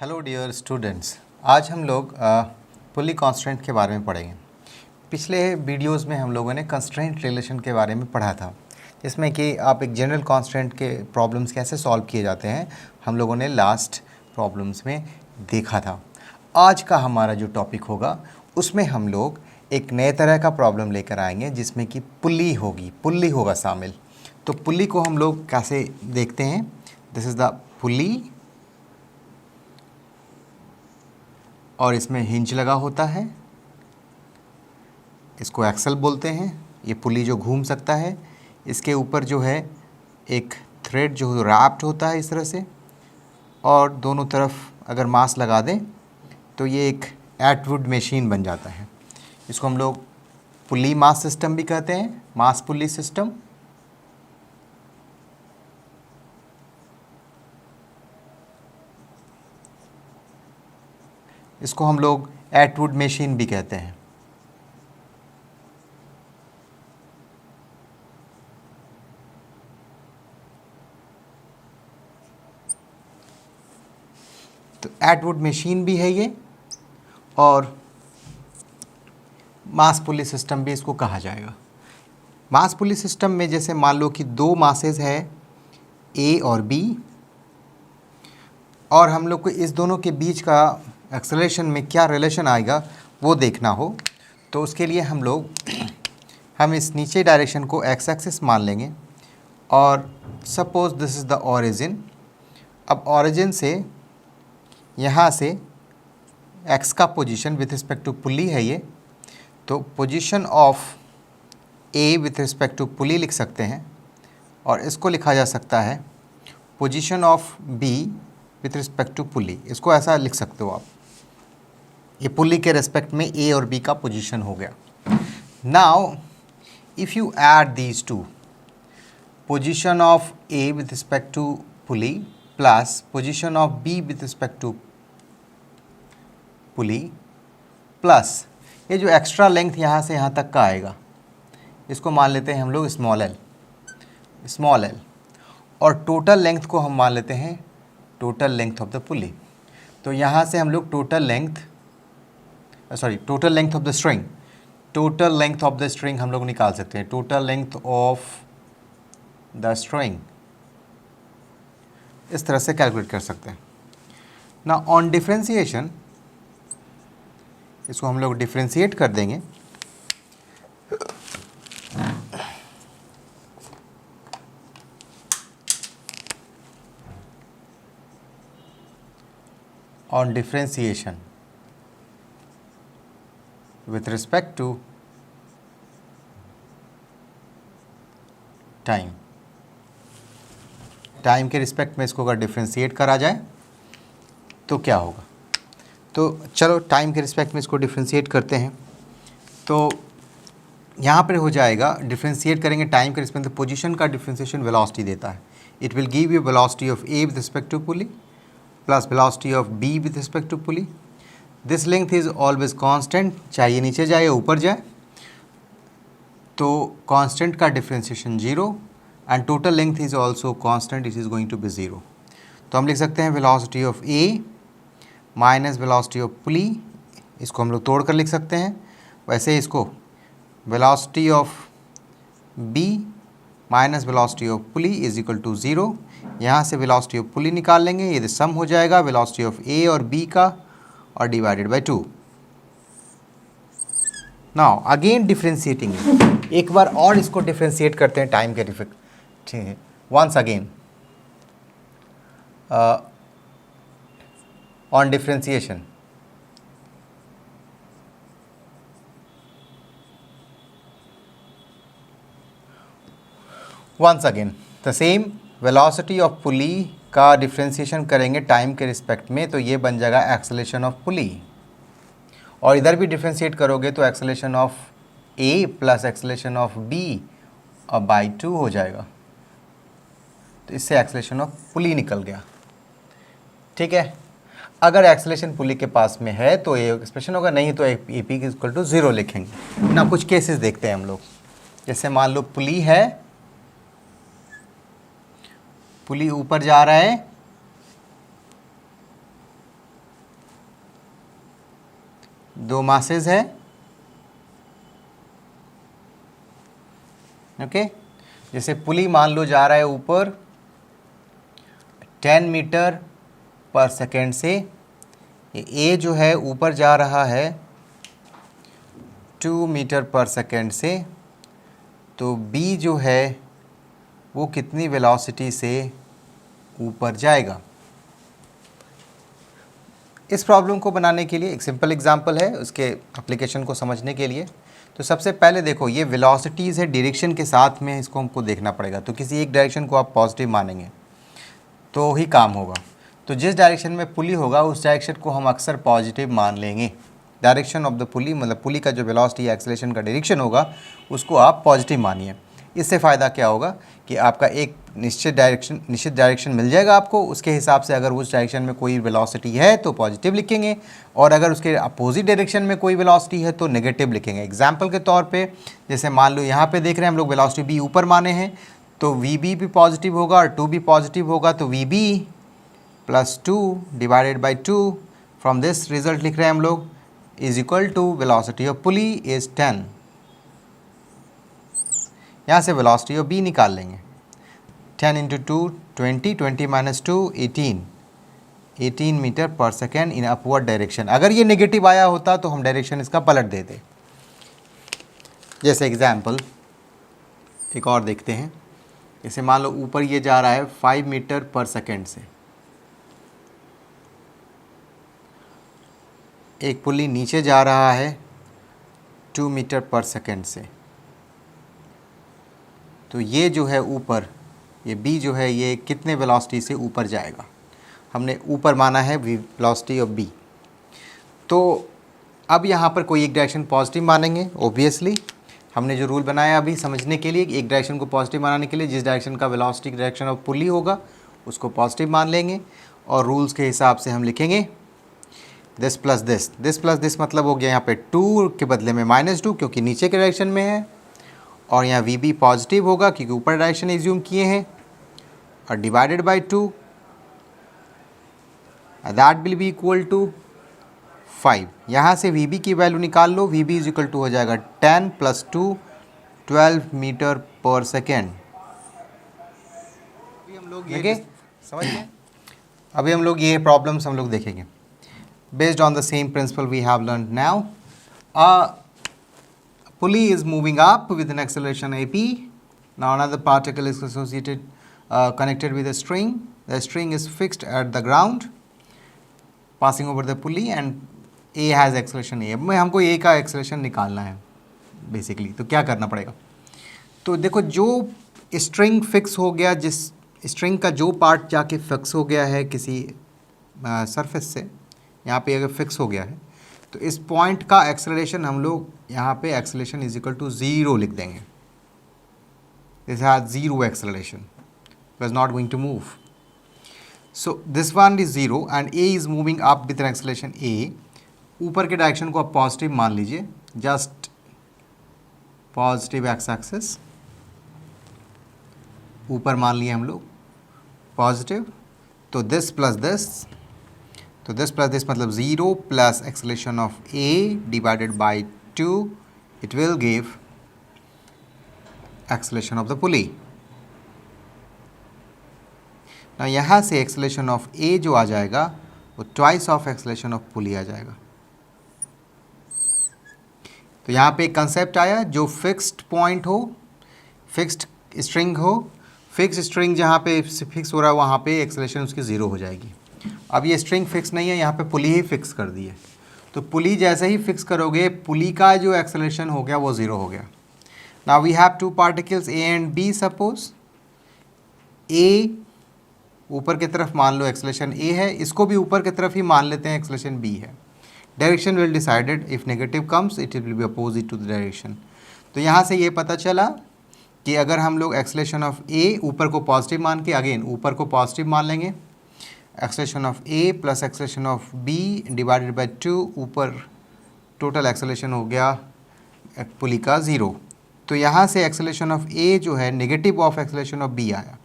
Hello dear students, आज हम लोग पुली कांस्टेंट के बारे में पढ़ेंगे। पिछले वीडियोस में हम लोगों ने कंस्ट्रेंट रिलेशन के बारे में पढ़ा था, जिसमें कि आप एक जनरल कांस्टेंट के प्रॉब्लम्स कैसे सॉल्व किए जाते हैं हम लोगों ने लास्ट प्रॉब्लम्स में देखा था। आज का हमारा जो टॉपिक होगा उसमें हम लोग एक नए तरह का प्रॉब्लम लेकर आएंगे, जिसमें कि पुल्ली होगा शामिल। तो पुल्ली को हम लोग कैसे देखते हैं? दिस इज़ द पुल्ली और इसमें हिंज लगा होता है, इसको एक्सल बोलते हैं। ये पुली जो घूम सकता है, इसके ऊपर जो है एक थ्रेड जो रैप्ड होता है इस तरह से, और दोनों तरफ अगर मास लगा दें तो ये एक एटवुड मशीन बन जाता है। इसको हम लोग पुली मास सिस्टम भी कहते हैं, मास पुली सिस्टम। इसको हम लोग एटवुड मशीन भी कहते हैं। तो एटवुड मशीन भी है ये, और मास पुली सिस्टम भी इसको कहा जाएगा। मास पुली सिस्टम में जैसे मान लो कि दो मासेस है ए और बी, और हम लोग को इस दोनों के बीच का एक्सेलरेशन में क्या रिलेशन आएगा वो देखना हो, तो उसके लिए हम इस नीचे डायरेक्शन को एक्स एक्सिस मान लेंगे, और suppose this is the origin. अब ओरिजिन से यहाँ से एक्स का position with respect to pulley है ये, तो position of A with respect to pulley लिख सकते हैं, और इसको लिखा जा सकता है position of B with respect to pulley. इसको ऐसा लिख सकते हो आप, ये पुली के रेस्पेक्ट में ए और बी का पोजीशन हो गया। Now if you add these two, position of A with respect to pulley plus position of B with respect to pulley, plus ये जो एक्स्ट्रा लेंथ यहाँ से यहाँ तक का आएगा, इसको मान लेते हैं हम लोग स्मॉल एल, और टोटल लेंथ को हम मान लेते हैं टोटल लेंथ ऑफ द पुली। तो यहाँ से हम लोग total length of the string हम लोग निकाल सकते हैं। Total length of the string इस तरह से कैलकुलेट कर सकते हैं ना। ऑन डिफरेंशिएशन, इसको हम लोग डिफरेंशिएट कर देंगे, on differentiation with respect to time के रिस्पेक्ट में इसको अगर डिफ्रेंशिएट करा जाए तो क्या होगा। तो चलो टाइम के रिस्पेक्ट में इसको डिफ्रेंशिएट करते हैं। तो यहाँ पर हो जाएगा, डिफ्रेंशिएट करेंगे टाइम के रिस्पेक्ट, तो पोजीशन का डिफ्रेंशिएशन वेलोसिटी देता है। It will give you velocity of A with respect to pulley plus velocity of b with respect to pulley. This length is always constant, चाहे ये नीचे जाए या ऊपर जाए, तो constant का differentiation 0 and total length is also constant, it is going to be 0. तो हम लिख सकते हैं velocity of a minus velocity of pulley, इसको हम लोग तोड़ कर लिख सकते हैं। वैसे इसको velocity of b minus velocity of pulley is equal to 0। यहाँ से वेलोसिटी ऑफ पुली निकाल लेंगे, ये सम हो जाएगा वेलोसिटी ऑफ ए और बी का, और divided by 2। Now again differentiating, एक बार और इसको डिफ्रेंशिएट करते हैं टाइम के रिस्पेक्ट, ठीक है। Once again on differentiation, once again the same velocity of pulley का डिफ्रेंशिएशन करेंगे टाइम के रिस्पेक्ट में, तो ये बन जाएगा एक्सेलरेशन ऑफ पुली, और इधर भी डिफ्रेंशिएट करोगे तो acceleration of A plus acceleration of B और बाई 2 हो जाएगा। तो इससे एक्सेलरेशन ऑफ पुली निकल गया, ठीक है। अगर एक्सेलरेशन पुली के पास में है तो ये एक्सप्रेशन होगा, नहीं तो ए पी इक्वल टू 0 लिखेंगे ना। कुछ केसेस देखते हैं हम लोग, जैसे मान लो पुली है, पुली ऊपर जा रहा है 2 मासेस है, ओके। जैसे पुली मान लो जा रहा है ऊपर 10 मीटर पर सेकेंड से, ए जो है ऊपर जा रहा है 2 मीटर पर सेकेंड से, तो बी जो है वो कितनी वेलोसिटी से ऊपर जाएगा। इस प्रॉब्लम को बनाने के लिए एक सिंपल एग्जांपल है, उसके एप्लीकेशन को समझने के लिए। तो सबसे पहले देखो ये वेलोसिटीज़ है, डायरेक्शन के साथ में इसको हमको देखना पड़ेगा। तो किसी एक डायरेक्शन को आप पॉजिटिव मानेंगे तो ही काम होगा। तो जिस डायरेक्शन में पुली होगा उस डायरेक्शन को हम अक्सर पॉजिटिव मान लेंगे। डायरेक्शन ऑफ द पुली मतलब पुली का जो वेलोसिटी या एक्सेलरेशन का डायरेक्शन होगा उसको आप पॉजिटिव मानिए। इससे फ़ायदा क्या होगा कि आपका एक निश्चित डायरेक्शन मिल जाएगा आपको। उसके हिसाब से अगर उस डायरेक्शन में कोई वेलोसिटी है तो पॉजिटिव लिखेंगे, और अगर उसके अपोजिट डायरेक्शन में कोई वेलोसिटी है तो नेगेटिव लिखेंगे। एग्जाम्पल के तौर पे जैसे मान लो यहाँ पे देख रहे हैं हम लोग वेलोसिटी बी ऊपर माने हैं, तो वी बी भी पॉजिटिव होगा और 2 भी पॉजिटिव होगा, तो V B plus 2 divided by 2 from this result लिख रहे हैं हम लोग is equal to velocity of pulley is 10। यहाँ से वेलोसिटी ऑफ बी निकाल लेंगे। 10 इंटू 2 20, 20 माइनस 2 18 मीटर पर सेकेंड इन अपवर्ड डायरेक्शन। अगर ये नेगेटिव आया होता तो हम डायरेक्शन इसका पलट देते। जैसे एग्जाम्पल एक और देखते हैं। जैसे मान लो ऊपर ये जा रहा है 5 मीटर पर सेकेंड से, एक पुली नीचे जा रहा है 2 मीटर पर सेकेंड से, तो ये जो है ऊपर ये बी जो है ये कितने वेलोसिटी से ऊपर जाएगा। हमने ऊपर माना है वेलोसिटी ऑफ बी। तो अब यहाँ पर कोई एक डायरेक्शन पॉजिटिव मानेंगे। ओबियसली हमने जो रूल बनाया अभी समझने के लिए, एक डायरेक्शन को पॉजिटिव मानने के लिए जिस डायरेक्शन का वेलोसिटी डायरेक्शन ऑफ पुली होगा उसको पॉजिटिव मान लेंगे, और रूल्स के हिसाब से हम लिखेंगे दिस प्लस दिस मतलब हो गया यहाँ पे 2 के बदले में -2 क्योंकि नीचे के डायरेक्शन में है, और यहाँ वी बी पॉजिटिव होगा क्योंकि ऊपर डायरेक्शन एज्यूम किए हैं, और divided by 2 that will be equal to 5। यहाँ से वी बी की वैल्यू निकाल लो। V B is equal to हो जाएगा 10 प्लस 2 12 मीटर पर सेकेंड। अभी हम लोग ये समझ गए। अभी हम लोग ये प्रॉब्लम्स हम लोग देखेंगे based on the same principle we have learned now. Pulley is moving up with an acceleration AP. Now another particle is associated, connected with a string. The string is fixed at the ground, passing over the pulley, and A has acceleration A. अब हमको A का acceleration निकालना है basically. तो क्या करना पड़ेगा? तो देखो जो स्ट्रिंग फिक्स हो गया, जिस स्ट्रिंग का जो पार्ट जाके फिक्स हो गया है किसी सरफेस से, यहाँ पे अगर फिक्स हो गया है तो इस पॉइंट का एक्सेलरेशन हम लोग यहाँ पे एक्सेलरेशन इज इक्वल टू 0 लिख देंगे। This has 0 acceleration, it was not going to move. So this one is 0 and A is moving up with an acceleration A. ऊपर के डायरेक्शन को आप पॉजिटिव मान लीजिए, जस्ट पॉजिटिव एक्स एक्सिस ऊपर मान लिए हम लोग पॉजिटिव। तो दिस प्लस दिस, तो दिस प्लस दिस मतलब 0 plus acceleration of A divided by 2, it will give acceleration of the पुली। ना यहाँ से एक्सेलरेशन ऑफ A जो आ जाएगा वो twice of acceleration of pulley आ जाएगा। तो यहाँ पे एक कंसेप्ट आया, जो फिक्स्ड पॉइंट हो, फिक्स्ड स्ट्रिंग हो, फिक्स स्ट्रिंग जहाँ पे फिक्स हो रहा है वहाँ पे एक्सेलरेशन उसकी 0 हो जाएगी। अब ये स्ट्रिंग फिक्स नहीं है, यहाँ पे पुली ही फिक्स कर दी है, तो पुली जैसे ही फिक्स करोगे पुली का जो एक्सेलरेशन हो गया वो 0 हो गया। Now we have 2 particles A and B। Suppose A ऊपर की तरफ मान लो एक्सेलरेशन A है, इसको भी ऊपर की तरफ ही मान लेते हैं एक्सेलरेशन B है। Direction will decided, if negative comes it will be opposite to the direction. तो यहाँ से ये पता चला कि अगर हम लोग एक्सेलरेशन ऑफ A ऊपर को पॉजिटिव मान के, अगेन ऊपर को पॉजिटिव मान लेंगे, acceleration of A plus acceleration of B divided by 2, ऊपर टोटल एक्सेलरेशन हो गया पुली का 0। तो यहाँ से एक्सेलरेशन ऑफ A जो है negative of acceleration of B आया।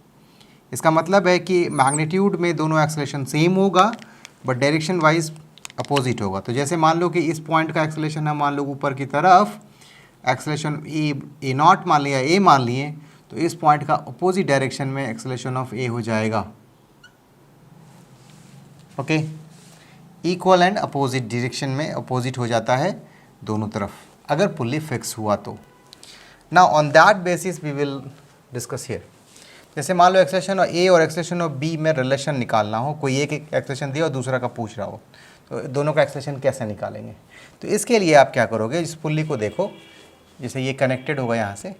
इसका मतलब है कि मैग्नीट्यूड में दोनों एक्सेलरेशन सेम होगा बट डायरेक्शन वाइज अपोजिट होगा। तो जैसे मान लो कि इस पॉइंट का एक्सेलरेशन है, मान लो ऊपर की तरफ एक्सेलरेशन ए नॉट मान लिया, ए मान लिए, तो इस पॉइंट का अपोजिट डायरेक्शन में एक्सेलरेशन ऑफ ए हो जाएगा। Okay, equal and opposite direction में अपोजिट हो जाता है दोनों तरफ, अगर पुल्ली फिक्स हुआ तो। Now on that basis we will discuss here. जैसे मान लो एक्सेलरेशन ऑफ ए और एक्सेलरेशन ऑफ बी में रिलेशन निकालना हो, कोई एक एक्सेलरेशन दिया और दूसरा का पूछ रहा हो, तो दोनों का एक्सेलरेशन कैसे निकालेंगे? तो इसके लिए आप क्या करोगे, इस पुल्ली को देखो, जैसे ये कनेक्टेड होगा यहाँ से,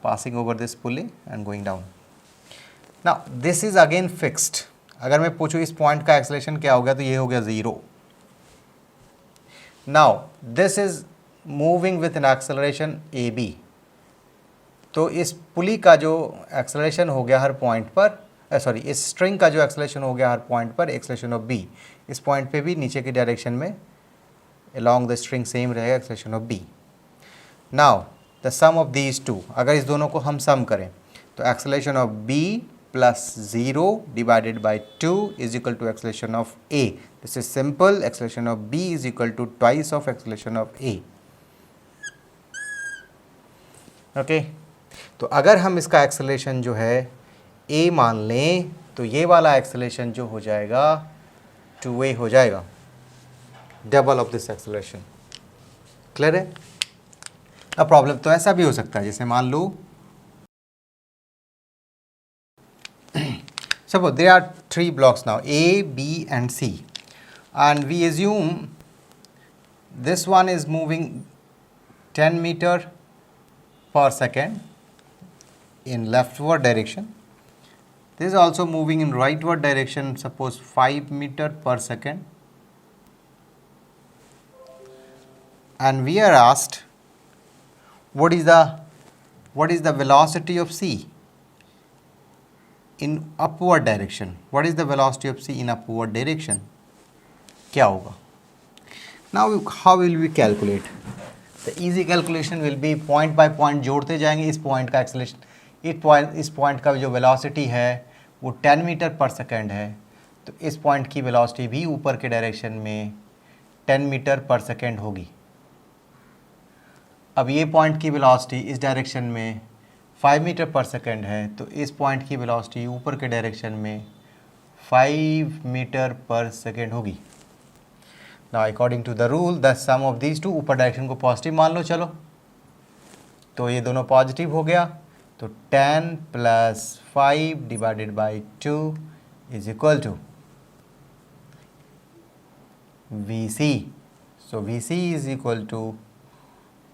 passing over this pulley and going down. Now this is again fixed. अगर मैं पूछूं इस पॉइंट का एक्सेलरेशन क्या हो गया, तो ये हो गया 0। Now this is moving with an acceleration A B, तो इस पुली का जो एक्सेलरेशन हो गया हर पॉइंट पर, सॉरी इस स्ट्रिंग का जो एक्सेलरेशन हो गया हर पॉइंट पर, एक्सेलरेशन ऑफ बी, इस पॉइंट पे भी नीचे की डायरेक्शन में along the string सेम रहेगा acceleration of B. Now the sum of these two, अगर इस दोनों को हम सम करें तो acceleration of B plus 0 divided by 2 is equal to acceleration of A. This is simple, acceleration of B is equal to twice of acceleration of A. Okay, तो अगर हम इसका एक्सेलरेशन जो है ए मान लें, तो ये वाला एक्सेलरेशन जो हो जाएगा 2a हो जाएगा, double of this acceleration. Clear है? अब प्रॉब्लम तो ऐसा भी हो सकता है, जैसे मान लो suppose there are 3 blocks now, A, B and C, and we assume this one is moving 10 meter per second in leftward direction. This is also moving in rightward direction, suppose 5 meter per second. And we are asked what is the velocity of C in upward direction. What is the velocity of C in upward direction? क्या होगा? Now how will we calculate? The easy calculation will be point by point जोड़ते जाएंगे इस point का acceleration, इस point का जो velocity है वो 10 मीटर पर सेकेंड है, तो इस पॉइंट की वेलोसिटी भी ऊपर के डायरेक्शन में 10 मीटर पर सेकेंड होगी। अब ये पॉइंट की वेलोसिटी इस डायरेक्शन में 5 मीटर पर सेकेंड है, तो इस पॉइंट की वेलोसिटी ऊपर के डायरेक्शन में 5 मीटर पर सेकेंड होगी। Now according to the rule the sum of these two, ऊपर डायरेक्शन को पॉजिटिव मान लो, चलो तो ये दोनों पॉजिटिव हो गया, तो 10 plus 5 divided by 2 is equal to VC. So VC is equal to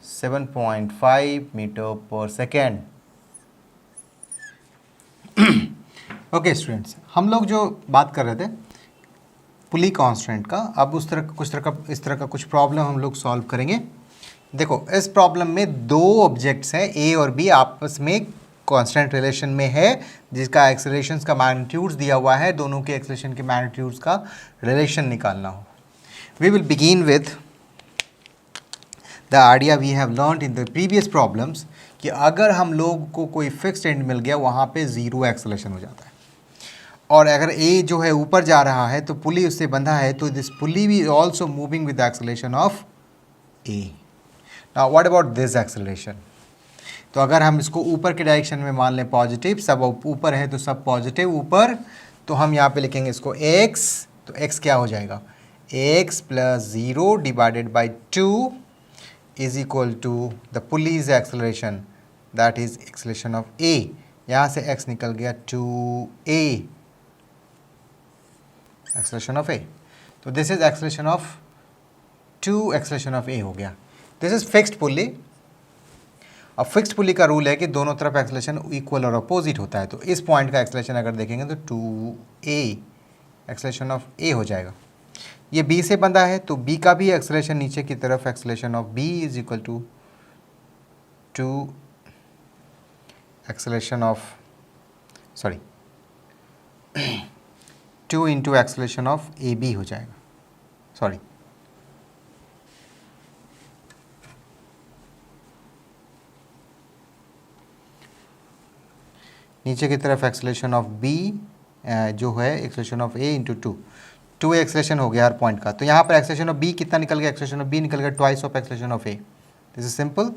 7.5 metre पर सेकेंड। ओके स्टूडेंट्स, हम लोग जो बात कर रहे थे पुली कांस्टेंट का, अब इस तरह का कुछ प्रॉब्लम हम लोग सॉल्व करेंगे। देखो इस प्रॉब्लम में 2 ऑब्जेक्ट्स हैं, ए और बी आपस में कांस्टेंट रिलेशन में है, जिसका एक्सेलरेशंस का मैग्नीट्यूड्स दिया हुआ है, दोनों के एक्सेलरेशन के मैग्नीट्यूड्स का रिलेशन निकालना हो। We will begin with the idea we have learned in the previous problems कि अगर हम लोग को कोई फिक्स्ड एंड मिल गया, वहाँ पे 0 एक्सेलरेशन हो जाता है, और अगर ए जो है ऊपर जा रहा है तो पुली उससे बंधा है, तो दिस पुली भी also moving with the acceleration of A. Now what about this acceleration? तो अगर हम इसको ऊपर के डायरेक्शन में मान लें पॉजिटिव, सब ऊपर है तो सब पॉजिटिव ऊपर, तो हम यहाँ पे लिखेंगे इसको x, तो x क्या हो जाएगा, x plus 0 divided by 2 is equal to the pulleys acceleration, that is acceleration of a। यहाँ से x निकल गया 2a, एक्सेलरेशन ऑफ a, तो this is acceleration of 2 acceleration of a हो गया। This is fixed pulley. अब fixed पुली का rule है कि दोनों तरफ एक्सेलरेशन इक्वल और अपोजिट होता है, तो इस पॉइंट का एक्सेलरेशन अगर देखेंगे तो 2a एक्सेलरेशन ऑफ a हो जाएगा। ये b से बंधा है, तो b का भी एक्सेलरेशन नीचे की तरफ acceleration of b is equal to 2 acceleration of 2 into acceleration of ab हो जाएगा, सॉरी नीचे की तरफ एक्सेलरेशन ऑफ b जो है acceleration of a into 2, 2a acceleration हो गया हर पॉइंट का। तो यहाँ पर एक्सेलरेशन ऑफ b कितना निकल गया, एक्सेलरेशन ऑफ b निकल गया twice of acceleration of a। This is simple.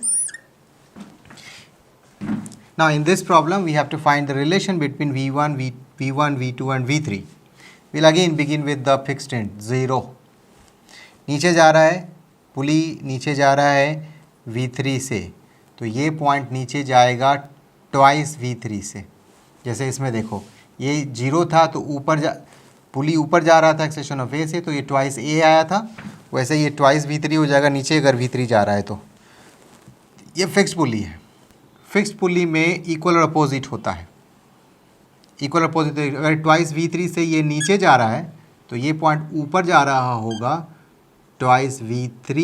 Now in this problem we have to find the relation between v1, v1, v2 and v3. We'll again begin with the fixed end 0. नीचे जा रहा है, पुली नीचे जा रहा है v3 से, तो ये पॉइंट नीचे जाएगा ट्वाइस v3 से। जैसे इसमें देखो ये 0 था तो पुली ऊपर जा रहा था एक्सेलरेशन ऑफ a से, तो ये ट्वाइस a आया था, वैसे ये ट्वाइस v3 हो जाएगा नीचे अगर v3 जा रहा है तो। ये फिक्स्ड पुली है। फिक्स्ड पुली में इक्वल और अपोजिट होता है। इक्वल अपोजिट, अगर ट्वाइस v3 से ये नीचे जा रहा है तो ये पॉइंट ऊपर जा रहा होगा twice v3।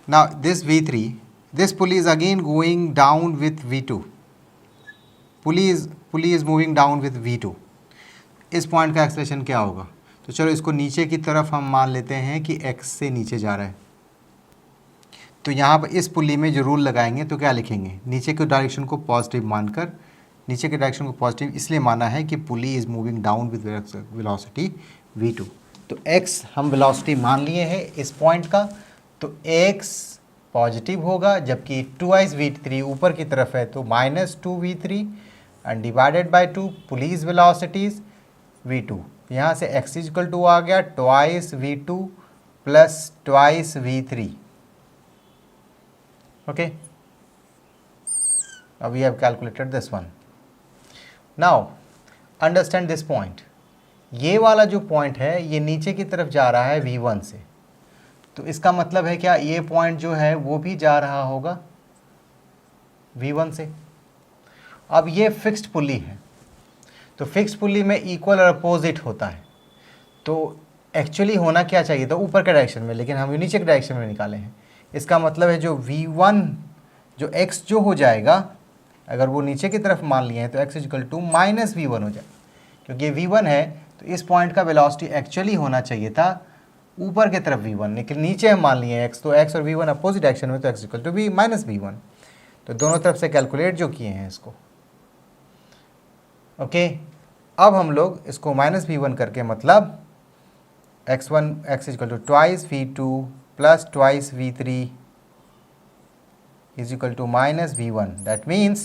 Now this v3, this pulley is again going down with v2। Pulley is moving down with v2। इस पॉइंट का एक्सेलरेशन क्या होगा? तो चलो इसको नीचे की तरफ हम मान लेते हैं कि x से नीचे जा रहा है। तो यहाँ पर इस पुली में जो रूल लगाएंगे तो क्या लिखेंगे, नीचे के डायरेक्शन को पॉजिटिव मानकर, नीचे के डायरेक्शन को पॉजिटिव इसलिए माना है कि pulley is moving down with velocity v2। तो x हम वेलोसिटी मान लिए हैं इस पॉइंट का, तो x पॉजिटिव होगा, जबकि ट्वाइस v3 ऊपर की तरफ है तो -2v3 and divided by 2 pulleys velocities v2। यहाँ से x इक्वल टू आ गया twice v2 plus twice v3। okay, now we have calculated this one. Now understand this point. ये वाला जो पॉइंट है ये नीचे की तरफ जा रहा है v1 से, तो इसका मतलब है क्या, ये पॉइंट जो है वो भी जा रहा होगा v1 से। अब ये फिक्स्ड पुली है, तो फिक्स्ड पुली में इक्वल और अपोजिट होता है, तो एक्चुअली होना क्या चाहिए था ऊपर के डायरेक्शन में, लेकिन हम नीचे के डायरेक्शन में निकाले हैं। इसका मतलब है जो v1 जो x जो हो जाएगा, अगर वो नीचे की तरफ मान लिए हैं तो x equal to minus v1 हो जाएगा, क्योंकि ये v1 है तो इस पॉइंट का वेलोसिटी एक्चुअली होना चाहिए था ऊपर की तरफ v1, लेकिन नीचे हम मान लिए x, तो x और v1 अपोजिट एक्शन में, तो x equal to v minus v1। तो दोनों तरफ से कैलकुलेट जो किए हैं इसको, ओके। अब हम लोग इसको माइनस v1 करके, मतलब x equal to twice v2 plus twice v3 is equal to minus v1. That means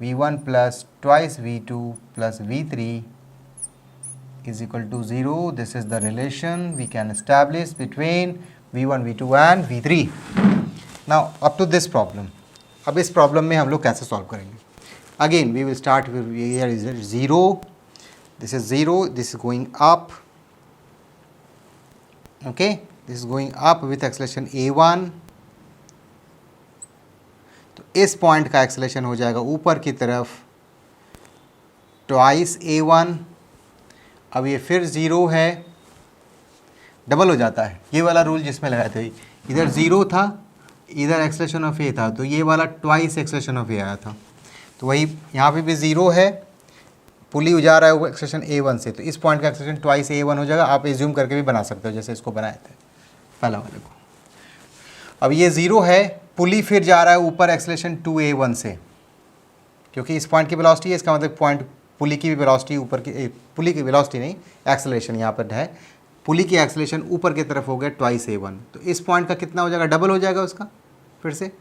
v1 plus twice v2 plus v3 is equal to 0. This is the relation we can establish between v1, v2 and v3. Now up to this problem. अब इस problem में हम लोग कैसे solve करेंगे? Again we will start with, here is 0. This is 0. This is going up. Okay. This is going up with acceleration a1। तो इस point का एक्सेलरेशन हो जाएगा ऊपर की तरफ ट्वाइस a1। अब ये फिर 0 है, डबल हो जाता है, ये वाला रूल जिसमें लगाए थे, इधर 0 था, इधर एक्सेलरेशन ऑफ a था, तो ये वाला ट्वाइस एक्सेलरेशन ऑफ a आया था। तो वही यहाँ पे भी 0 है, पुली जा रहा है वो एक्सेलरेशन a1 से, तो इस पॉइंट का एक्सेलरेशन ट्वाइस a1 हो जाएगा। आप एज्यूम करके भी बना सकते हो जैसे इसको बनाए थे पहला वाले को। अब ये 0 है, पुली फिर जा रहा है ऊपर एक्सेलरेशन 2a1 से, क्योंकि इस पॉइंट की वेलोसिटी है, इसका मतलब पॉइंट पुली की भी वेलोसिटी ऊपर की, पुली की वेलोसिटी नहीं एक्सेलरेशन यहाँ पर है, पुली की एक्सेलरेशन ऊपर की तरफ हो गया ट्वाइस a1। तो इस पॉइंट का कितना हो जाएगा, डबल हो जाएगा उसका फिर से,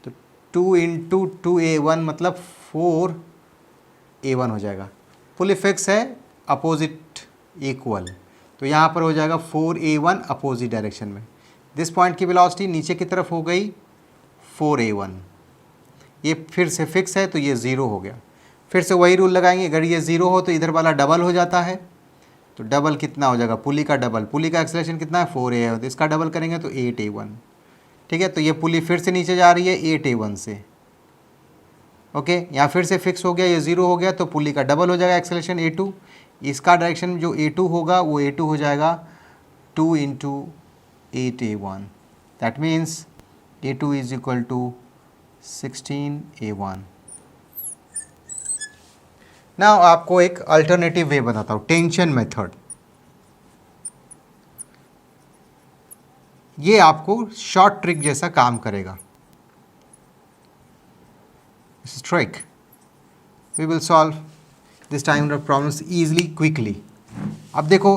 तो 2 इंटू 2a1 मतलब 4a1 हो जाएगा। पुली फिक्स है, अपोजिट इक्वल, तो यहाँ पर हो जाएगा 4a1 अपोजिट डायरेक्शन में। दिस पॉइंट की वेलोसिटी नीचे की तरफ हो गई 4a1, ये फिर से फिक्स है तो ये 0 हो गया। फिर से वही रूल लगाएंगे, अगर ये 0 हो तो इधर वाला डबल हो जाता है, तो डबल कितना हो जाएगा, पुली का डबल, पुली का एक्सेलरेशन कितना है 4a, तो इसका डबल करेंगे तो 8a1। ठीक है, तो ये पुली फिर से नीचे जा रही है 8a1 से, ओके। यहाँ फिर से फिक्स हो गया, ये 0 हो गया, तो पुली का डबल हो जाएगा एक्सेलरेशन a2। इसका डायरेक्शन जो a2 होगा वो a2 हो जाएगा 2 into 8a1। That means a2 is equal to 16a1। Now आपको एक अल्टरनेटिव वे बताता हूँ, टेंशन मेथड। ये आपको शॉर्ट ट्रिक जैसा काम करेगा। This is trick. We will solve this time the problems easily, quickly. अब देखो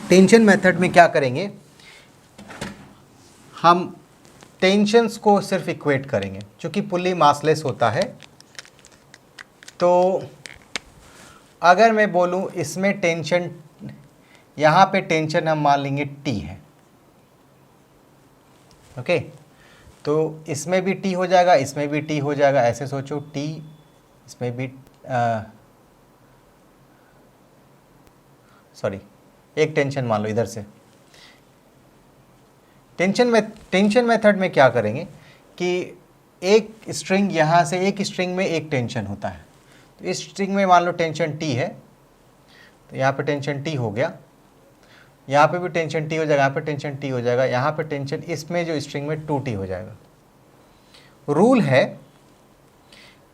टेंशन मेथड में क्या करेंगे, हम टेंशन्स को सिर्फ इक्वेट करेंगे। क्योंकि पुली मासलेस होता है, तो अगर मैं बोलूं इसमें टेंशन, यहाँ पे टेंशन हम मान लेंगे T है, ओके। तो इसमें भी T हो जाएगा, इसमें भी T हो जाएगा, ऐसे सोचो T, इसमें भी सॉरी एक टेंशन मान लो इधर से। टेंशन मेथड में क्या करेंगे कि एक स्ट्रिंग, यहाँ से एक स्ट्रिंग में एक टेंशन होता है, तो इस स्ट्रिंग में मान लो टेंशन T है, तो यहाँ पे टेंशन T हो गया, यहाँ पे भी टेंशन T हो जाएगा, यहाँ पे टेंशन T हो जाएगा, यहाँ पे टेंशन, इसमें जो स्ट्रिंग में 2T हो जाएगा। रूल है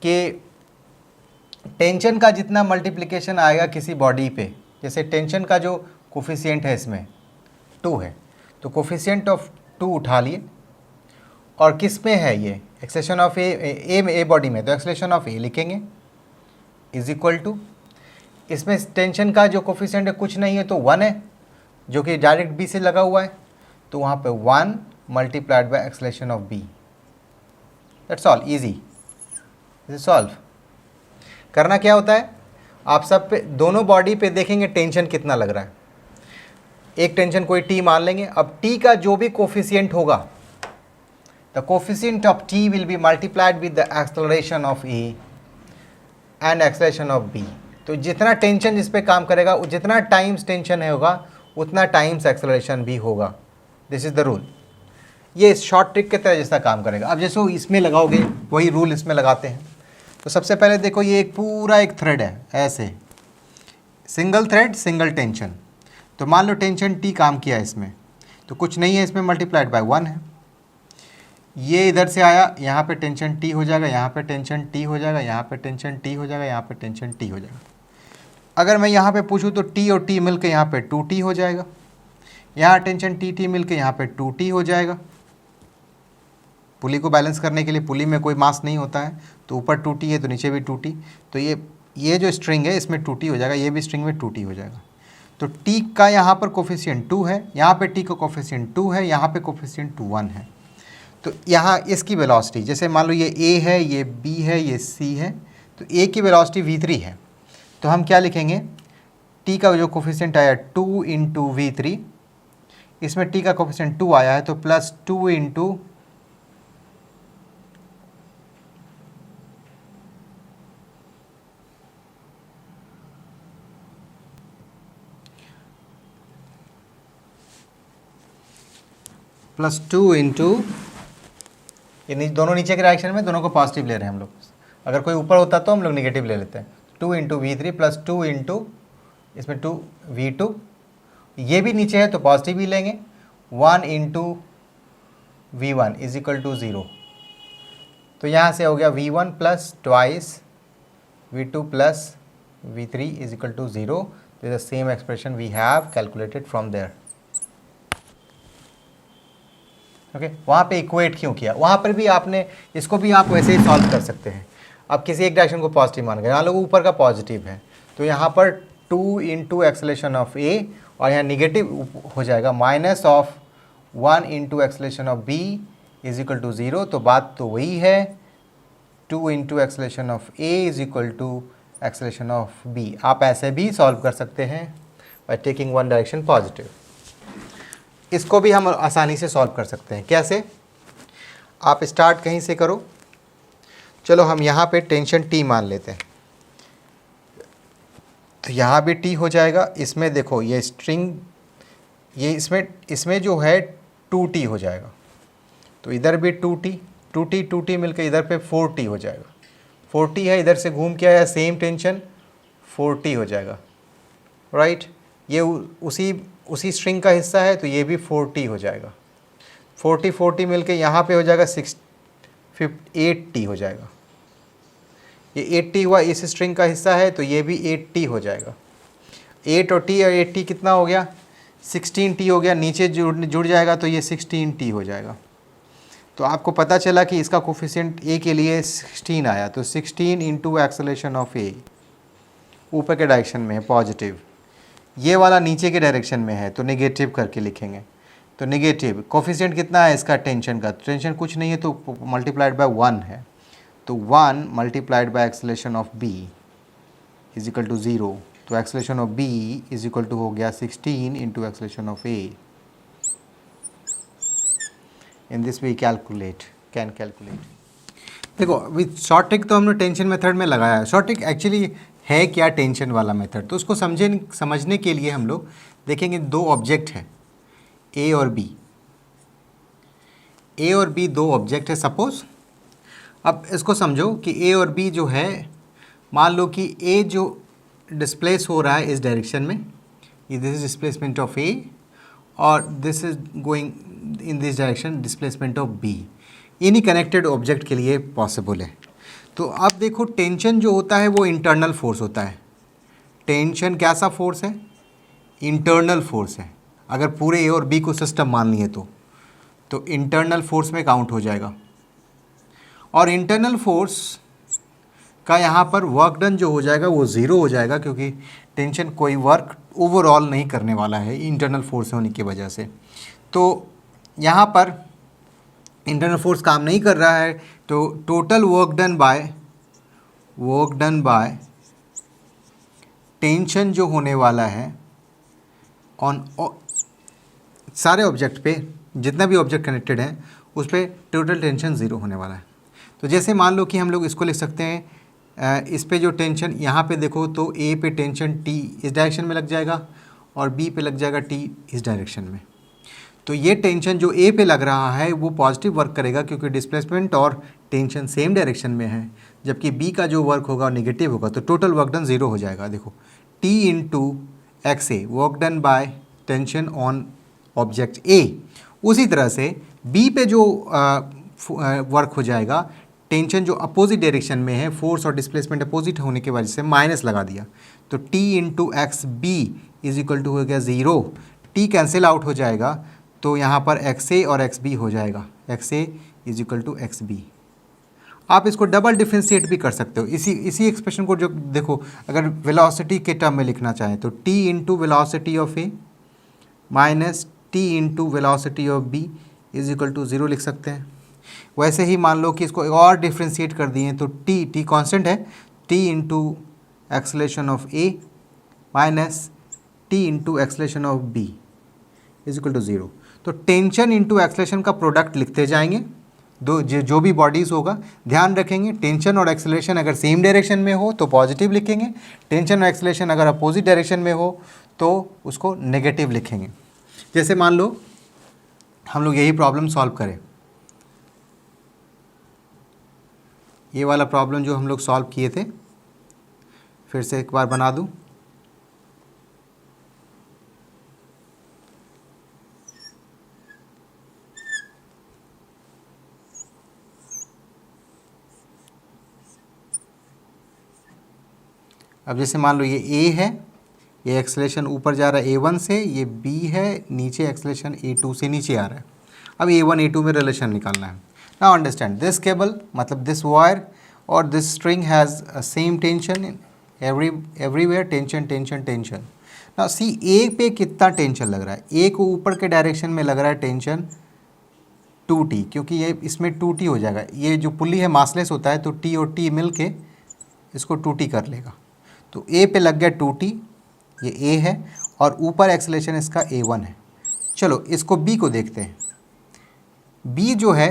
कि टेंशन का जितना मल्टीप्लिकेशन आएगा किसी बॉडी पे, जैसे टेंशन का जो कोफिशिएंट है इसमें 2 है, तो कोफिशिएंट ऑफ 2 उठा लिए, और किस में है ये एक्सेलेरेशन ऑफ ए बॉडी में, तो एक्सेलेरेशन ऑफ ए लिखेंगे इज इक्वल टू, इसमें टेंशन का जो कोफिशिएंट है कुछ नहीं है तो 1 है, जो कि डायरेक्ट बी से लगा हुआ है, तो वहाँ पे 1 multiplied by acceleration of B, that's all, easy, solve. करना क्या होता है, आप सब पे दोनों बॉडी पे देखेंगे टेंशन कितना लग रहा है, एक टेंशन कोई T मान लेंगे। अब T का जो भी कोफिशिएंट होगा, the coefficient of T will be multiplied with the acceleration of A and acceleration of B। तो जितना टेंशन जिस पे काम करेगा, जितना टाइम्स टेंशन है होगा उतना टाइम्स एक्सेलरेशन भी होगा। This is the rule. ये शॉर्ट ट्रिक के तरह जैसा काम करेगा। अब जैसे इसमें लगाओगे वही रूल इसमें लगाते हैं। तो सबसे पहले देखो ये एक पूरा एक थ्रेड है, ऐसे सिंगल थ्रेड सिंगल टेंशन। तो मान लो टेंशन T काम किया इसमें, तो कुछ नहीं है इसमें, मल्टीप्लाइड बाय 1 है। ये इधर से आया, यहाँ पे टेंशन T हो जाएगा, यहाँ पे टेंशन T हो जाएगा, यहाँ पे टेंशन T हो जाएगा, यहाँ पे टेंशन T हो जाएगा। अगर मैं यहाँ पे पूछूँ तो T और T मिलकर यहाँ पे 2T हो जाएगा, यहाँ टेंशन T मिलकर यहाँ पे 2T हो जाएगा। पुली को बैलेंस करने के लिए, पुली में कोई मास नहीं होता है, तो ऊपर 2T है तो नीचे भी 2T, तो ये जो स्ट्रिंग है इसमें 2T हो जाएगा, ये भी स्ट्रिंग में 2T हो जाएगा। तो T का यहाँ पर कोफिशिएंट 2 है, यहाँ पे T का कोफिशिएंट 2 है, यहाँ पे कोफिशिएंट 1 है। तो यहाँ इसकी वेलोसिटी, जैसे मान लो ये A है, ये B है, ये C है, तो A की वेलोसिटी v3 है, तो हम क्या लिखेंगे, T का जो कोफिशिएंट आया 2 इंटू v3, इसमें T का कोफिशिएंट 2 आया है, तो प्लस 2 इंटू ये दोनों नीचे के डायरेक्शन में, दोनों को पॉजिटिव ले रहे हैं हम लोग। अगर कोई ऊपर होता तो हम लोग नेगेटिव ले लेते हैं। 2 इंटू v3 प्लस 2 इंटू इसमें 2 v2, ये भी नीचे है तो पॉजिटिव ही लेंगे, 1 into v1 is equal to 0। तो यहाँ से हो गया v1 plus twice v2 plus v3 is equal to 0। This is the same expression we have calculated from there. Okay, वहाँ पे इक्वेट क्यों किया, वहाँ पर भी आपने इसको भी आप वैसे ही सॉल्व कर सकते हैं। आप किसी एक डायरेक्शन को पॉजिटिव मान गए, यहाँ लोग ऊपर का पॉजिटिव है, तो यहाँ पर 2 इंटू एक्सेलेरेशन ऑफ A, और यहाँ निगेटिव हो जाएगा minus of 1 into acceleration of B is equal to 0। तो बात तो वही है, 2 into acceleration of A is equal to acceleration of B। आप ऐसे भी सॉल्व कर सकते हैं by taking one direction positive. इसको भी हम आसानी से सॉल्व कर सकते हैं। कैसे, आप स्टार्ट कहीं से करो। चलो हम यहाँ पे टेंशन T मान लेते हैं, तो यहाँ भी T हो जाएगा। इसमें देखो ये स्ट्रिंग, ये इसमें जो है 2T हो जाएगा, तो इधर भी 2T मिलकर इधर पे 4T हो जाएगा। 4T है, इधर से घूम के आया सेम टेंशन, 4T हो जाएगा, राइट। ये उसी स्ट्रिंग का हिस्सा है, तो ये भी 4T हो जाएगा। 40 मिलके यहाँ पे हो जाएगा 8T हो जाएगा। ये 8T हुआ, इस स्ट्रिंग का हिस्सा है, तो ये भी 8T हो जाएगा। 8 और T और 8T कितना हो गया, 16T हो गया। नीचे जुड़ जाएगा तो ये 16T हो जाएगा। तो आपको पता चला कि इसका कोफिशिएंट A के लिए 16 आया, तो 16 इंटू एक्सेलरेशन ऑफ A ऊपर के डायरेक्शन में है पॉजिटिव, ये वाला नीचे के डायरेक्शन में है तो नेगेटिव करके लिखेंगे। तो नेगेटिव कोफिशिएंट कितना है इसका टेंशन का, टेंशन कुछ नहीं है तो मल्टीप्लाइड बाय 1 है, तो 1 multiplied by acceleration of B is equal to 0। तो acceleration of B is equal to हो गया 16 into acceleration of A. In this we can calculate. देखो विथ शॉर्ट ट्रिक तो हमने टेंशन मेथड में लगाया है। शॉर्ट ट्रिक एक्चुअली है क्या टेंशन वाला मेथड, तो उसको समझने के लिए हम लोग देखेंगे दो ऑब्जेक्ट है ए और बी। ए और बी दो ऑब्जेक्ट है सपोज। अब इसको समझो कि ए और बी जो है, मान लो कि ए जो डिस्प्लेस हो रहा है इस डायरेक्शन में, this is displacement of A और this is going in this direction displacement of B. इन्हीं कनेक्टेड ऑब्जेक्ट के लिए पॉसिबल है। तो अब देखो टेंशन जो होता है वो इंटरनल फोर्स होता है। टेंशन कैसा फोर्स है? इंटरनल फोर्स है। अगर पूरे ए और बी को सिस्टम मान लिए तो इंटरनल फोर्स में काउंट हो जाएगा। और इंटरनल फोर्स का यहाँ पर वर्क डन जो हो जाएगा वो ज़ीरो हो जाएगा, क्योंकि टेंशन कोई वर्क ओवरऑल नहीं करने वाला है इंटरनल फोर्स होने की वजह से। तो यहाँ पर इंटरनल फोर्स काम नहीं कर रहा है, तो total work done by tension जो होने वाला है ऑन सारे ऑब्जेक्ट पे, जितना भी ऑब्जेक्ट कनेक्टेड है उस पर टोटल टेंशन ज़ीरो होने वाला है। तो जैसे मान लो कि हम लोग इसको लिख सकते हैं, इस पे जो टेंशन यहाँ पे देखो तो ए पे टेंशन टी इस डायरेक्शन में लग जाएगा और बी पे लग जाएगा टी इस डायरेक्शन में। तो ये टेंशन जो ए पे लग रहा है वो पॉजिटिव वर्क करेगा, क्योंकि डिस्प्लेसमेंट और टेंशन सेम डायरेक्शन में है, जबकि बी का जो वर्क होगा नेगेटिव होगा। तो टोटल वर्क डन ज़ीरो हो जाएगा। देखो T into X A work done by tension on object A. उसी तरह से बी पे जो वर्क हो जाएगा, टेंशन जो अपोजिट डायरेक्शन में है, फोर्स और डिस्प्लेसमेंट अपोजिट होने की वजह से माइनस लगा दिया, तो T into X B is equal to हो गया 0। टी कैंसिल आउट हो जाएगा तो यहाँ पर एक्स ए और एक्स बी हो जाएगा, X A is equal to X B. आप इसको डबल डिफ्रेंशिएट भी कर सकते हो। इसी एक्सप्रेशन को जो देखो, अगर वेलोसिटी के टर्म में लिखना चाहें तो T into velocity of A minus T into velocity of B is equal to 0 लिख सकते हैं। वैसे ही मान लो कि इसको और डिफ्रेंशिएट कर दिए तो टी कांस्टेंट है, T into acceleration of A minus T into acceleration of B is equal to 0। तो टेंशन इंटू एक्सेलरेशन का प्रोडक्ट लिखते जाएंगे, जो भी बॉडीज़ होगा। ध्यान रखेंगे टेंशन और एक्सेलरेशन अगर सेम डायरेक्शन में हो तो पॉजिटिव लिखेंगे, टेंशन और एक्सेलरेशन अगर अपोजिट डायरेक्शन में हो तो उसको नेगेटिव लिखेंगे। जैसे मान लो हम लोग यही प्रॉब्लम सॉल्व करें, ये वाला प्रॉब्लम जो हम लोग सॉल्व किए थे, फिर से एक बार बना दूं। अब जैसे मान लो ये A है, ये एक्सेलरेशन ऊपर जा रहा है A1 से, ये B है, नीचे एक्सेलरेशन A2 से नीचे आ रहा है। अब A1 A2 में रिलेशन निकालना है। नाउ अंडरस्टैंड दिस केबल, मतलब दिस वायर और this string has same tension in everywhere, tension. Now see A पे कितना टेंशन लग रहा है? A को ऊपर के डायरेक्शन में लग रहा है टेंशन 2T, क्योंकि ये इसमें 2T हो जाएगा। ये जो पुल्ली है मासलेस होता है, तो T और T मिल के इसको 2T कर लेगा। तो A पे लग गया 2T, ये A है, और ऊपर एक्सेलरेशन इसका A1 है। चलो इसको B को देखते हैं। B जो है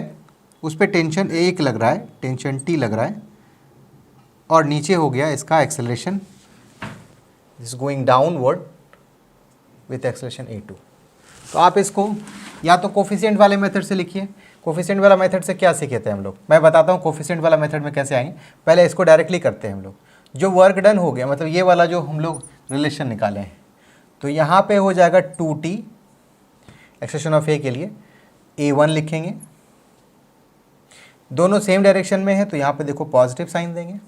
उस पर टेंशन A1 लग रहा है, टेंशन T लग रहा है, और नीचे हो गया इसका acceleration is going downward with acceleration A2। तो आप इसको या तो कोफिशिएंट वाले मेथड से लिखिए। कोफिशिएंट वाला मेथड से क्या सीखे थे हम लोग, मैं बताता हूँ कोफिशिएंट वाला मेथड में कैसे आएंगे। पहले इसको डायरेक्टली करते हैं हम लोग। जो वर्क डन हो गया, मतलब ये वाला जो हम लोग रिलेशन निकाले हैं, तो यहाँ पे हो जाएगा 2T एक्सेलरेशन ऑफ ए के लिए, A1 लिखेंगे। दोनों सेम डायरेक्शन में है तो यहाँ पे देखो पॉजिटिव साइन देंगे,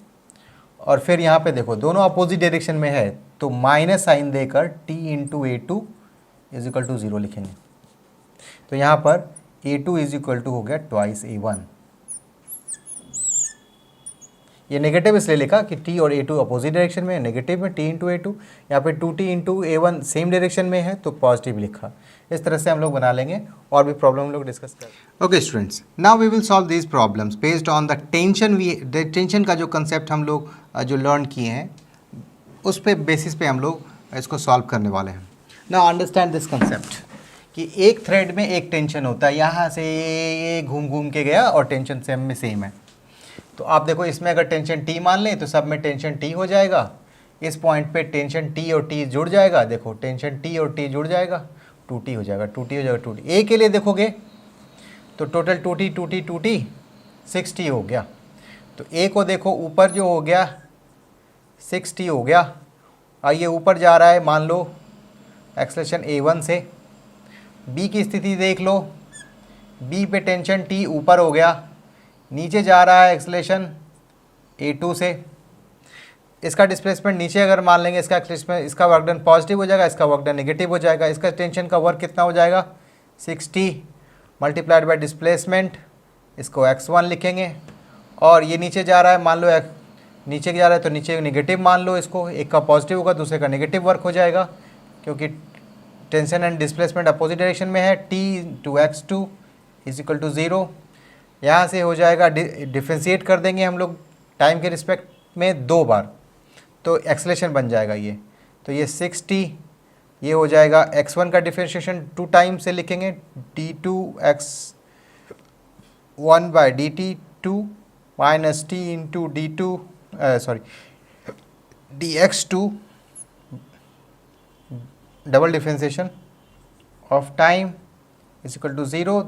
और फिर यहाँ पे देखो दोनों अपोजिट डायरेक्शन में है तो माइनस साइन देकर T into A2 is equal to 0 लिखेंगे। तो यहाँ पर A2 इज इक्वल टू हो गया ट्वाइस A1। ये नेगेटिव इसलिए लिखा कि टी और A2 अपोजिट डायरेक्शन में है, नेगेटिव में टी इंटू A2, यहाँ पे 2t into A1 same direction में है तो पॉजिटिव लिखा। इस तरह से हम लोग बना लेंगे और भी प्रॉब्लम हम लोग डिस्कस करेंगे। Okay students, now we will solve these problems based on the tension. Tension का जो कंसेप्ट हम लोग जो लर्न किए हैं उस पे बेसिस पे हम लोग इसको सॉल्व करने वाले हैं। नाउ अंडरस्टैंड दिस कंसेप्ट कि एक थ्रेड में एक टेंशन होता है, यहाँ से ये घूम घूम के गया और टेंशन सेम में सेम है। तो आप देखो इसमें अगर टेंशन T मान लें तो सब में टेंशन T हो जाएगा, इस पॉइंट पे टेंशन T और T जुड़ जाएगा, देखो टेंशन T और T जुड़ जाएगा, 2T हो जाएगा, 2T हो जाएगा, 2T। A के लिए देखोगे तो total 2T 2T 2T 6T हो गया। तो A को देखो ऊपर जो हो गया 6T हो गया, और ये ऊपर जा रहा है मान लो एक्सेलरेशन A1 से। B की स्थिति देख लो, B पे टेंशन T ऊपर हो गया, नीचे जा रहा है एक्सेलरेशन A2 से। इसका डिस्प्लेसमेंट नीचे अगर मान लेंगे, इसका एक्सेलरेशन, इसका वर्क डन पॉजिटिव हो जाएगा, इसका वर्क डन नेगेटिव हो जाएगा। इसका टेंशन का वर्क कितना हो जाएगा 6T मल्टीप्लाइड बाय डिस्प्लेसमेंट, इसको x1 लिखेंगे। और ये नीचे जा रहा है मान लो नीचे जा रहा है तो नीचे नेगेटिव मान लो इसको, एक का पॉजिटिव होगा दूसरे का नेगेटिव वर्क हो जाएगा, क्योंकि tension and displacement opposite direction में है। T two x2 is equal to 0। यहाँ से हो जाएगा, डिफ्रेंशिएट कर देंगे हम लोग टाइम के रिस्पेक्ट में 2 बार, तो एक्सेलरेशन बन जाएगा ये। तो ये 6T, ये हो जाएगा x1 का डिफ्रेंशिएशन 2 टाइम से लिखेंगे, d2x1 by dt2 minus T into dx2 double differentiation of time is equal to 0।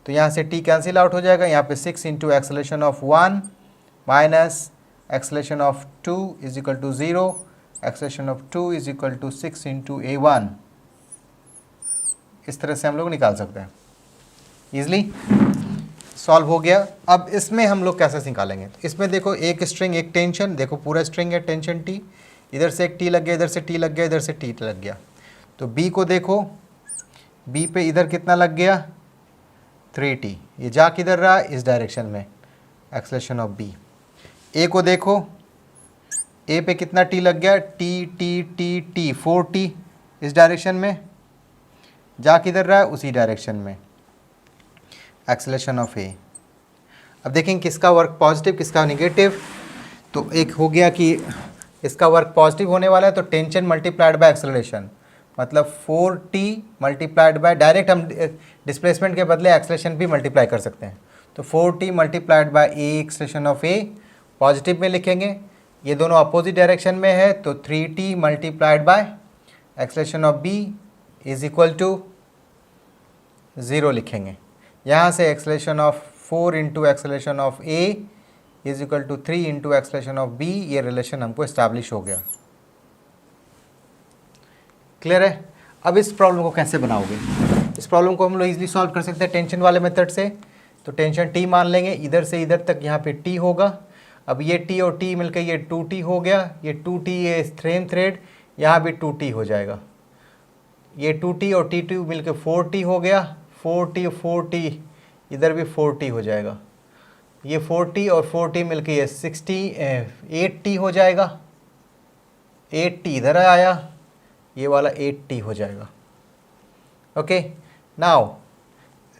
तो यहाँ से T कैंसिल आउट हो जाएगा, यहाँ पे 6 into acceleration of 1 minus acceleration of 2 is equal to 0, acceleration of 2 is equal to 6 into A1। इस तरह से हम लोग निकाल सकते हैं, ईजिली सॉल्व हो गया। अब इसमें हम लोग कैसे निकालेंगे, तो इसमें देखो एक स्ट्रिंग एक टेंशन, देखो पूरा स्ट्रिंग है टेंशन T, इधर से एक T लग गया, इधर से T लग गया, इधर से T लग गया। तो B को देखो, B पे इधर कितना लग गया 3T, ये जा किधर रहा इस डायरेक्शन में, एक्सेलरेशन ऑफ B। A को देखो, A पे कितना T लग गया, T 4T इस डायरेक्शन में, जा किधर रहा है उसी डायरेक्शन में, एक्सेलरेशन ऑफ A। अब देखेंगे किसका वर्क पॉजिटिव किसका नेगेटिव। तो एक हो गया कि इसका वर्क पॉजिटिव होने वाला है, तो टेंशन मल्टीप्लाइड बाय एक्सेलरेशन, मतलब 4T मल्टीप्लाइड बाय, डायरेक्ट हम डिस्प्लेसमेंट के बदले एक्सेलरेशन भी मल्टीप्लाई कर सकते हैं। तो 4T multiplied by A acceleration of A positive में लिखेंगे, ये दोनों अपोजिट डायरेक्शन में है, तो 3T multiplied by acceleration of B is equal to 0 लिखेंगे। यहाँ से acceleration of 4 into acceleration of A is equal to 3 into acceleration of B, ये रिलेशन हमको इस्टेब्लिश हो गया। क्लियर है। अब इस प्रॉब्लम को कैसे बनाओगे, इस प्रॉब्लम को हम लोग इजीली सॉल्व कर सकते हैं टेंशन वाले मेथड से। तो टेंशन T मान लेंगे, इधर से इधर तक यहाँ पे T होगा। अब ये T और T मिलकर ये 2T हो गया, ये 2T ये सेम थ्रेड, यहाँ भी 2T हो जाएगा, ये 2T और T2 मिलकर 4T हो गया, 4T इधर भी 4T हो जाएगा, ये 4T और 4T मिलकर ये 8T हो जाएगा, 8T इधर आया, ये वाला 8T हो जाएगा। Okay, now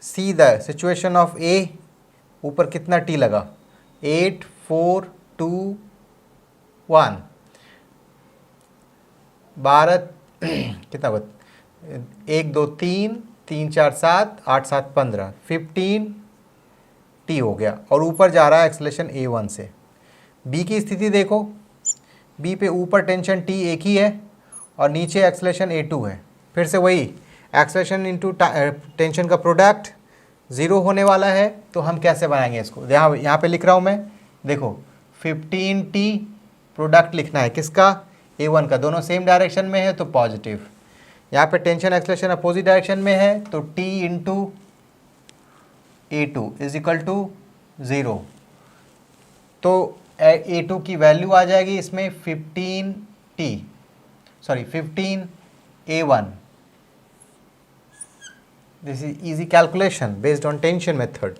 see the situation of A, ऊपर कितना T लगा, 8 4 2 1, 12 कितना बता 1 2 3 3 4 7 8 7 15 15T हो गया, और ऊपर जा रहा है एक्सेलरेशन A1 से। B की स्थिति देखो, B पे ऊपर टेंशन T एक ही है और नीचे एक्सेलरेशन A2 है। फिर से वही एक्सेलरेशन इंटू टेंशन का प्रोडक्ट 0 होने वाला है, तो हम कैसे बनाएंगे इसको, यहाँ पे लिख रहा हूँ मैं, देखो 15T प्रोडक्ट लिखना है किसका, A1 का, दोनों सेम डायरेक्शन में है तो पॉजिटिव। यहाँ पे टेंशन एक्सेलरेशन अपोजिट डायरेक्शन में है, तो T into A2 is equal to 0। तो A2 की वैल्यू आ जाएगी इसमें 15A1। This is easy calculation based on tension method.